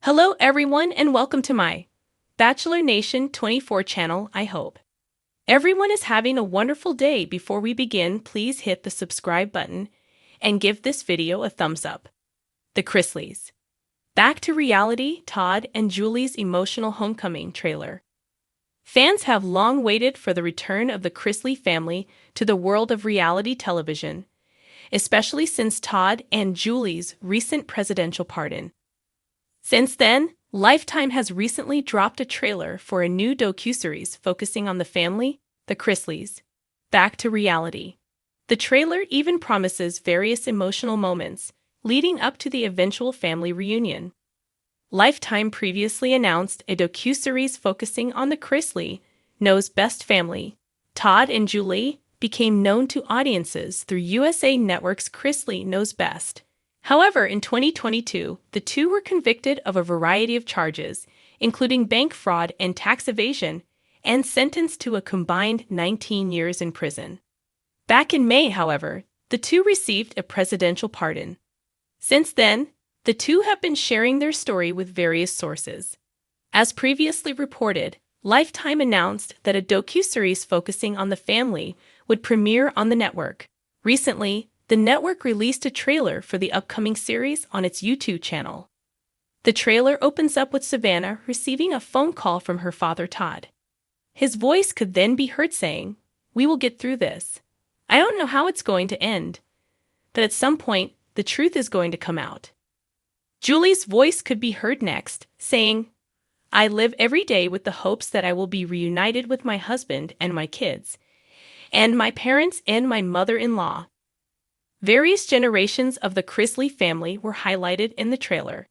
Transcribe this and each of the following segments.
Hello everyone and welcome to my Bachelor Nation 24 channel, I hope. Everyone is having a wonderful day. Before we begin, please hit the subscribe button and give this video a thumbs up. The Chrisleys. Back to reality, Todd and Julie's emotional homecoming trailer. Fans have long waited for the return of the Chrisley family to the world of reality television, especially since Todd and Julie's recent presidential pardon. Since then, Lifetime has recently dropped a trailer for a new docuseries focusing on the family, the Chrisleys. Back to reality. The trailer even promises various emotional moments leading up to the eventual family reunion. Lifetime previously announced a docuseries focusing on the Chrisley Knows Best family. Todd and Julie became known to audiences through USA Network's Chrisley Knows Best. However, in 2022, the two were convicted of a variety of charges, including bank fraud and tax evasion, and sentenced to a combined 19 years in prison. Back in May, however, the two received a presidential pardon. Since then, the two have been sharing their story with various sources. As previously reported, Lifetime announced that a docuseries focusing on the family would premiere on the network. Recently, the network released a trailer for the upcoming series on its YouTube channel. The trailer opens up with Savannah receiving a phone call from her father, Todd. His voice could then be heard saying, "We will get through this. I don't know how it's going to end, but at some point, the truth is going to come out." Julie's voice could be heard next, saying, "I live every day with the hopes that I will be reunited with my husband and my kids, and my parents and my mother-in-law." Various generations of the Chrisley family were highlighted in the trailer.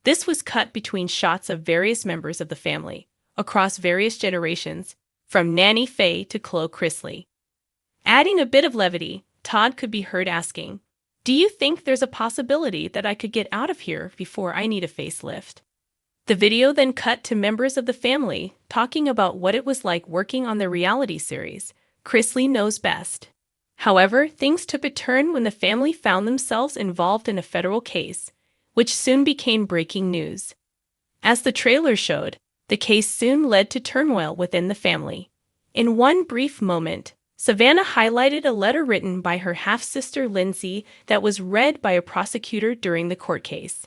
This was cut between shots of various members of the family, across various generations, from Nanny Faye to Chloe Chrisley. Adding a bit of levity, Todd could be heard asking, "Do you think there's a possibility that I could get out of here before I need a facelift?" The video then cut to members of the family talking about what it was like working on the reality series, Chrisley Knows Best. However, things took a turn when the family found themselves involved in a federal case, which soon became breaking news. As the trailer showed, the case soon led to turmoil within the family. In one brief moment, Savannah highlighted a letter written by her half-sister Lindsay that was read by a prosecutor during the court case.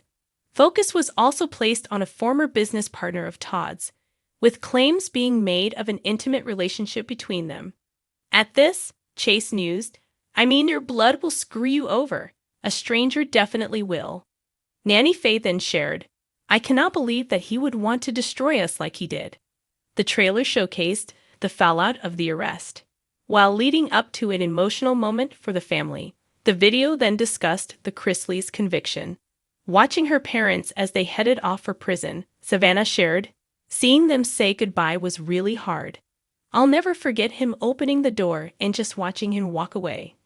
Focus was also placed on a former business partner of Todd's, with claims being made of an intimate relationship between them. At this, Chase mused, "I mean, your blood will screw you over. A stranger definitely will." Nanny Faye then shared, "I cannot believe that he would want to destroy us like he did." The trailer showcased the fallout of the arrest. While leading up to an emotional moment for the family, the video then discussed the Chrisleys' conviction. Watching her parents as they headed off for prison, Savannah shared, "Seeing them say goodbye was really hard. I'll never forget him opening the door and just watching him walk away."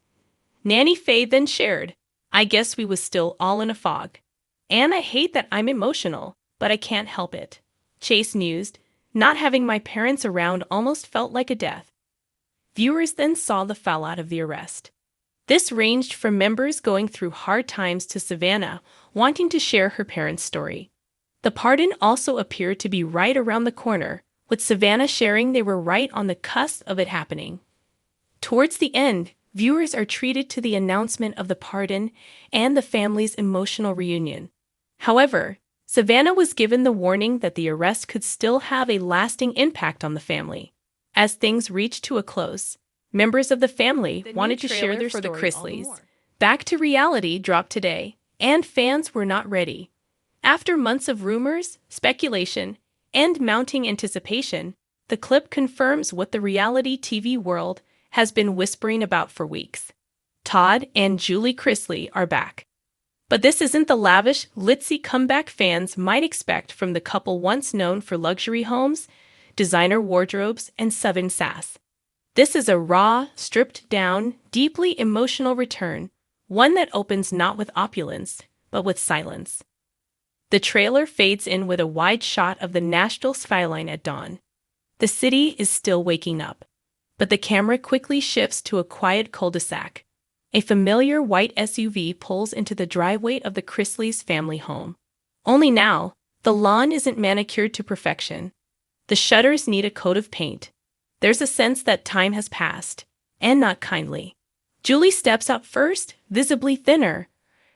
Nanny Faye then shared, "I guess we was still all in a fog. And I hate that I'm emotional, but I can't help it." Chase mused, "Not having my parents around almost felt like a death." Viewers then saw the fallout of the arrest. This ranged from members going through hard times to Savannah wanting to share her parents' story. The pardon also appeared to be right around the corner, with Savannah sharing they were right on the cusp of it happening. Towards the end, viewers are treated to the announcement of the pardon and the family's emotional reunion. However, Savannah was given the warning that the arrest could still have a lasting impact on the family. As things reached to a close, members of the family wanted to share their story. The Chrisleys' Back to Reality dropped today, and fans were not ready. After months of rumors, speculation, and mounting anticipation, the clip confirms what the reality TV world has been whispering about for weeks. Todd and Julie Chrisley are back. But this isn't the lavish, glitzy comeback fans might expect from the couple once known for luxury homes, designer wardrobes, and Southern sass. This is a raw, stripped-down, deeply emotional return, one that opens not with opulence, but with silence. The trailer fades in with a wide shot of the Nashville skyline at dawn. The city is still waking up, but the camera quickly shifts to a quiet cul-de-sac. A familiar white SUV pulls into the driveway of the Chrisleys' family home. Only now, The lawn isn't manicured to perfection. The shutters need a coat of paint. There's a sense that time has passed, and not kindly. Julie steps out first, visibly thinner,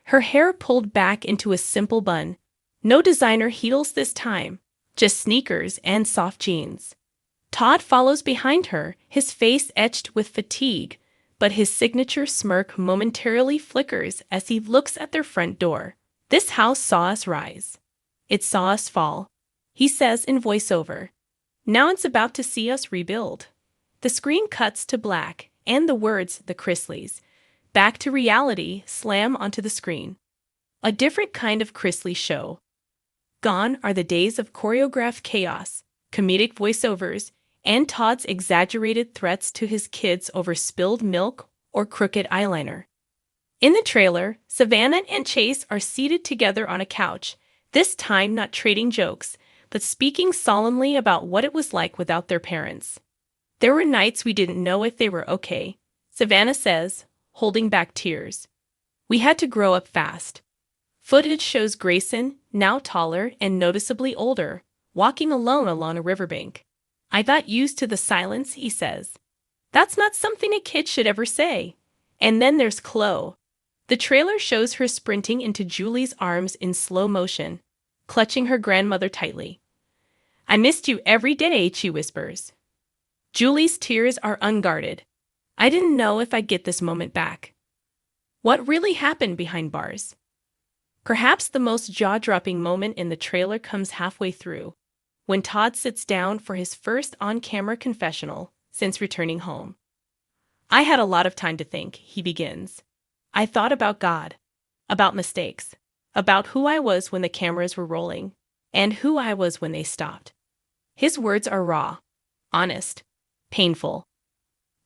her hair pulled back into a simple bun. No designer heels this time, just sneakers and soft jeans. Todd follows behind her, his face etched with fatigue, but his signature smirk momentarily flickers as he looks at their front door. This house saw us rise. It saw us fall, he says in voiceover. Now it's about to see us rebuild. The screen cuts to black, and the words, the Chrisleys, back to reality, slam onto the screen. A different kind of Chrisley show. Gone are the days of choreographed chaos, comedic voiceovers, and Todd's exaggerated threats to his kids over spilled milk or crooked eyeliner. In the trailer, Savannah and Chase are seated together on a couch, this time not trading jokes, but speaking solemnly about what it was like without their parents. There were nights we didn't know if they were okay, Savannah says, holding back tears. We had to grow up fast. Footage shows Grayson, now taller and noticeably older, walking alone along a riverbank. I got used to the silence, he says. That's not something a kid should ever say. And then there's Chloe. The trailer shows her sprinting into Julie's arms in slow motion, clutching her grandmother tightly. I missed you every day, she whispers. Julie's tears are unguarded. I didn't know if I'd get this moment back. What really happened behind bars? Perhaps the most jaw-dropping moment in the trailer comes halfway through, when Todd sits down for his first on-camera confessional since returning home. I had a lot of time to think, he begins. I thought about God, about mistakes, about who I was when the cameras were rolling, and who I was when they stopped. His words are raw, honest, painful.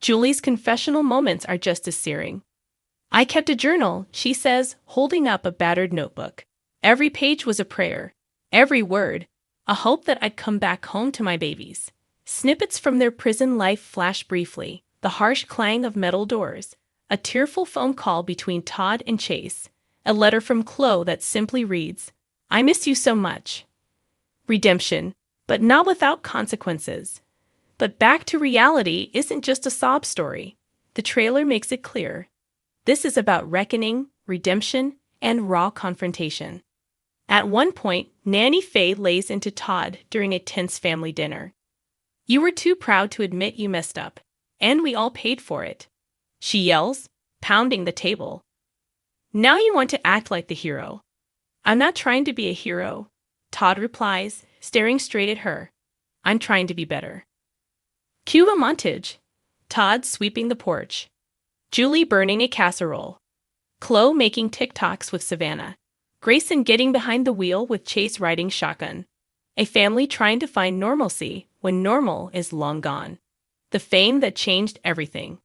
Julie's confessional moments are just as searing. I kept a journal, she says, holding up a battered notebook. Every page was a prayer, every word, a hope that I'd come back home to my babies. Snippets from their prison life flash briefly, the harsh clang of metal doors, a tearful phone call between Todd and Chase, a letter from Chloe that simply reads, I miss you so much. Redemption, but not without consequences. But back to reality isn't just a sob story. The trailer makes it clear. This is about reckoning, redemption, and raw confrontation. At one point, Nanny Faye lays into Todd during a tense family dinner. You were too proud to admit you messed up, and we all paid for it. She yells, pounding the table. Now you want to act like the hero. I'm not trying to be a hero, Todd replies, staring straight at her. I'm trying to be better. Cue a montage. Todd sweeping the porch. Julie burning a casserole. Chloe making TikToks with Savannah. Grayson getting behind the wheel with Chase riding shotgun. A family trying to find normalcy when normal is long gone. The fame that changed everything.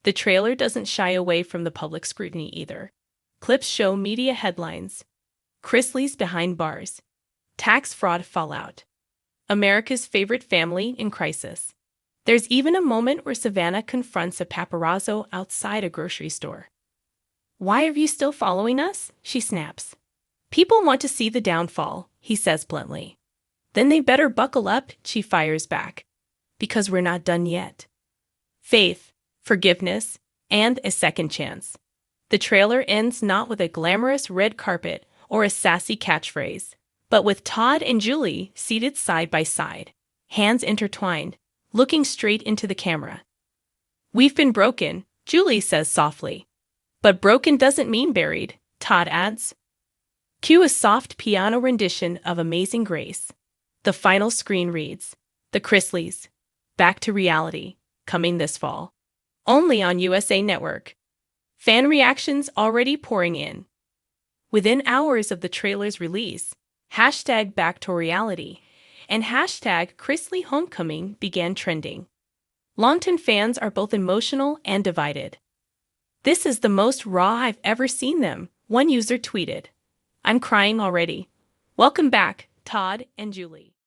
The trailer doesn't shy away from the public scrutiny either. Clips show media headlines. Chrisleys behind bars. Tax fraud fallout. America's favorite family in crisis. There's even a moment where Savannah confronts a paparazzo outside a grocery store. Why are you still following us? She snaps. People want to see the downfall, he says bluntly. Then they better buckle up, she fires back. Because we're not done yet. Faith, forgiveness, and a second chance. The trailer ends not with a glamorous red carpet or a sassy catchphrase, but with Todd and Julie seated side by side, hands intertwined, looking straight into the camera. We've been broken, Julie says softly. But broken doesn't mean buried, Todd adds. Cue a soft piano rendition of Amazing Grace. The final screen reads, The Chrisleys, Back to Reality, coming this fall. Only on USA Network. Fan reactions already pouring in. Within hours of the trailer's release, hashtag Back to Reality and hashtag Chrisley Homecoming began trending. Longtime fans are both emotional and divided. This is the most raw I've ever seen them, one user tweeted. I'm crying already. Welcome back, Todd and Julie.